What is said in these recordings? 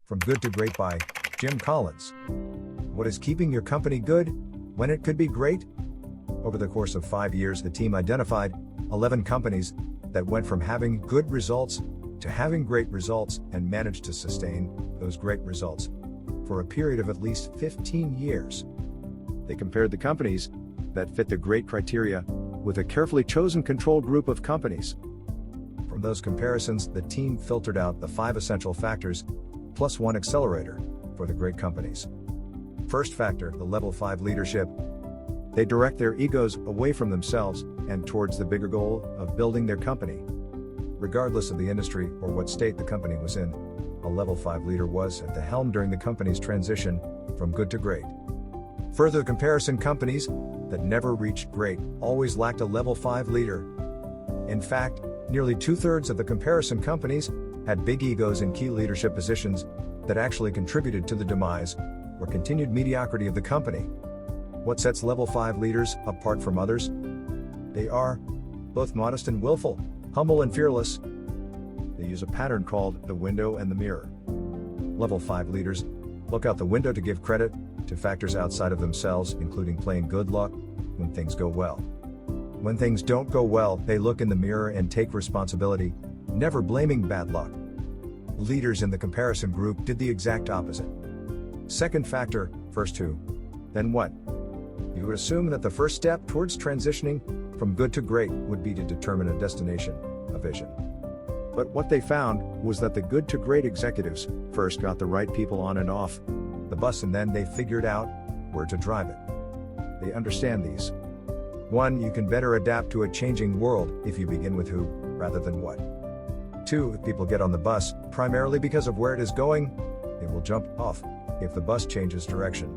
From Good to Great by Jim Collins. What is keeping your company good when it could be great? Over the course of 5 years, the team identified 11 companies that went from having good results to having great results and managed to sustain those great results for a period of at least 15 years. They compared the companies that fit the great criteria with a carefully chosen control group of companies. From those comparisons, the team filtered out the 5 essential factors plus 1 accelerator for the great companies. First factor, the level 5 leadership. They direct their egos away from themselves and towards the bigger goal of building their company. Regardless of the industry or what state the company was in, a level 5 leader was at the helm during the company's transition from good to great. Further comparison, companies that never reached great always lacked a level 5 leader. In fact, nearly 2/3 of the comparison companies had big egos in key leadership positions that actually contributed to the demise or continued mediocrity of the company. What sets level 5 leaders apart from others? They are both modest and willful, humble and fearless. They use a pattern called the window and the mirror. Level 5 leaders look out the window to give credit to factors outside of themselves, including plain good luck when things go well. When things don't go well, they look in the mirror and take responsibility, never blaming bad luck. Leaders in the comparison group did the exact opposite. Second factor, first who, then what. You would assume that the first step towards transitioning from good to great would be to determine a destination, a vision. But what they found was that the good to great executives first got the right people on and off the bus, and then they figured out where to drive it. They understand these. 1. You can better adapt to a changing world if you begin with who, rather than what. 2. If people get on the bus, primarily because of where it is going, they will jump off if the bus changes direction.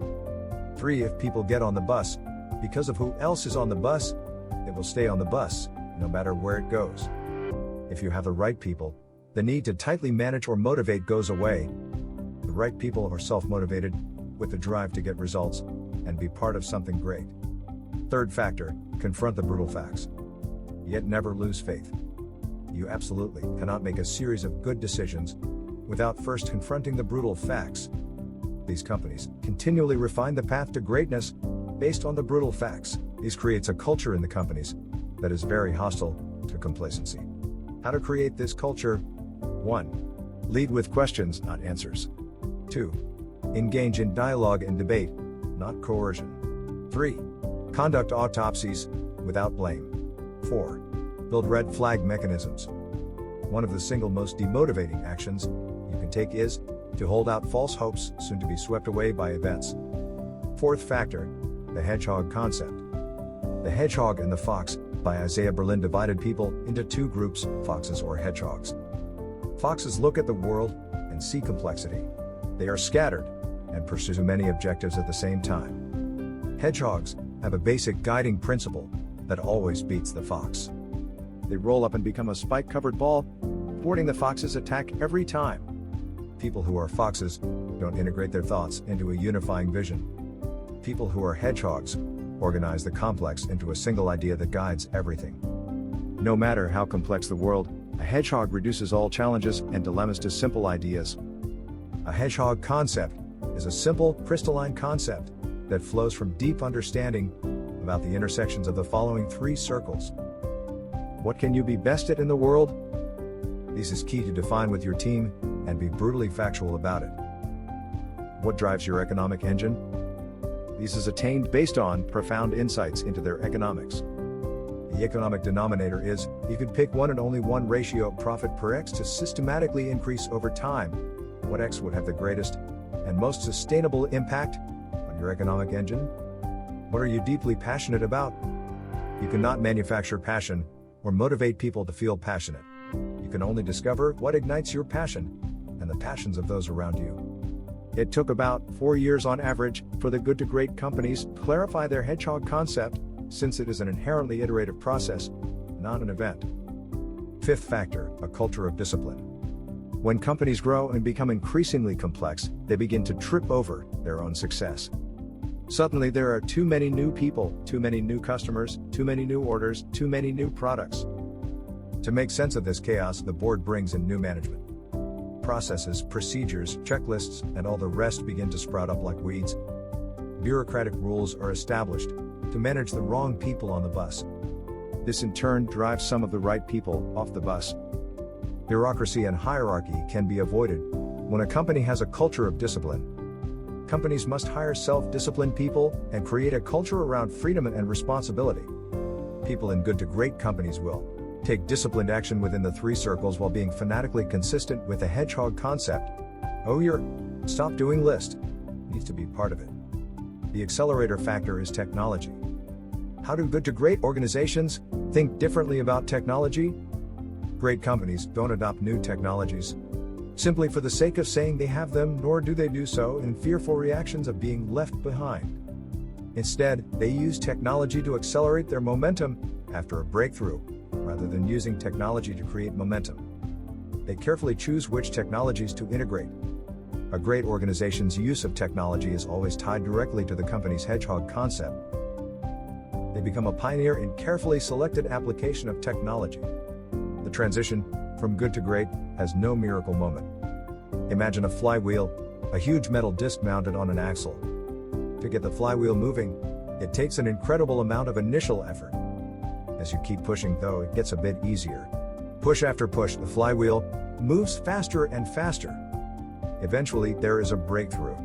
3. If people get on the bus because of who else is on the bus, they will stay on the bus, no matter where it goes. If you have the right people, the need to tightly manage or motivate goes away. The right people are self-motivated, with the drive to get results, and be part of something great. Third factor, confront the brutal facts. Yet never lose faith. You absolutely cannot make a series of good decisions without first confronting the brutal facts. These companies continually refine the path to greatness based on the brutal facts. This creates a culture in the companies that is very hostile to complacency. How to create this culture? 1. Lead with questions, not answers. 2. Engage in dialogue and debate, not coercion. 3. Conduct autopsies without blame. 4. Build red flag mechanisms. One of the single most demotivating actions you can take is to hold out false hopes soon to be swept away by events. Fourth factor, the hedgehog concept. The Hedgehog and the Fox by Isaiah Berlin divided people into 2 groups, foxes or hedgehogs. Foxes look at the world and see complexity. They are scattered and pursue many objectives at the same time. Hedgehogs have a basic guiding principle that always beats the fox. They roll up and become a spike-covered ball, thwarting the fox's attack every time. People who are foxes don't integrate their thoughts into a unifying vision. People who are hedgehogs organize the complex into a single idea that guides everything. No matter how complex the world, a hedgehog reduces all challenges and dilemmas to simple ideas. A hedgehog concept is a simple, crystalline concept that flows from deep understanding about the intersections of the following 3 circles. What can you be best at in the world? This is key to define with your team and be brutally factual about it. What drives your economic engine? This is attained based on profound insights into their economics. The economic denominator is, you could pick one and only one ratio of profit per X to systematically increase over time. What X would have the greatest and most sustainable impact on your economic engine? What are you deeply passionate about? You cannot manufacture passion or motivate people to feel passionate. You can only discover what ignites your passion and the passions of those around you. It took about 4 years on average for the good to great companies to clarify their hedgehog concept, since it is an inherently iterative process, not an event. Fifth factor, a culture of discipline. When companies grow and become increasingly complex, they begin to trip over their own success. Suddenly there are too many new people, too many new customers, too many new orders, too many new products. To make sense of this chaos, the board brings in new management. processes, procedures, checklists, and all the rest begin to sprout up like weeds. Bureaucratic rules are established to manage the wrong people on the bus. This in turn drives some of the right people off the bus. Bureaucracy and hierarchy can be avoided when a company has a culture of discipline. Companies must hire self-disciplined people and create a culture around freedom and responsibility. People in good to great companies will take disciplined action within the 3 circles while being fanatically consistent with the hedgehog concept. Oh, your stop doing list needs to be part of it. The accelerator factor is technology. How do good to great organizations think differently about technology? Great companies don't adopt new technologies simply for the sake of saying they have them, nor do they do so in fearful reactions of being left behind. Instead, they use technology to accelerate their momentum after a breakthrough, rather than using technology to create momentum. They carefully choose which technologies to integrate. A great organization's use of technology is always tied directly to the company's hedgehog concept. They become a pioneer in carefully selected application of technology. The transition from good to great has no miracle moment. Imagine a flywheel, a huge metal disc mounted on an axle. To get the flywheel moving, it takes an incredible amount of initial effort. As you keep pushing, though, it gets a bit easier. Push after push, the flywheel moves faster and faster. Eventually, there is a breakthrough.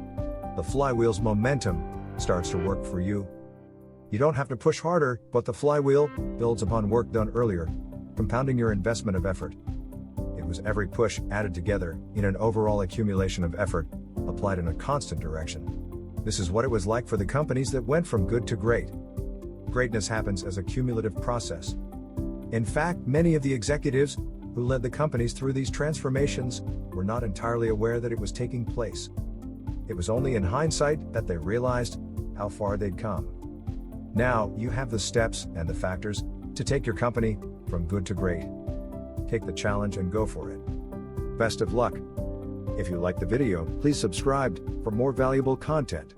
The flywheel's momentum starts to work for you. You don't have to push harder, but the flywheel builds upon work done earlier, compounding your investment of effort. It was every push added together in an overall accumulation of effort, applied in a constant direction. This is what it was like for the companies that went from good to great. Greatness happens as a cumulative process. In fact, many of the executives who led the companies through these transformations were not entirely aware that it was taking place. It was only in hindsight that they realized how far they'd come. Now, you have the steps and the factors to take your company from good to great. Take the challenge and go for it. Best of luck. If you liked the video, please subscribe for more valuable content.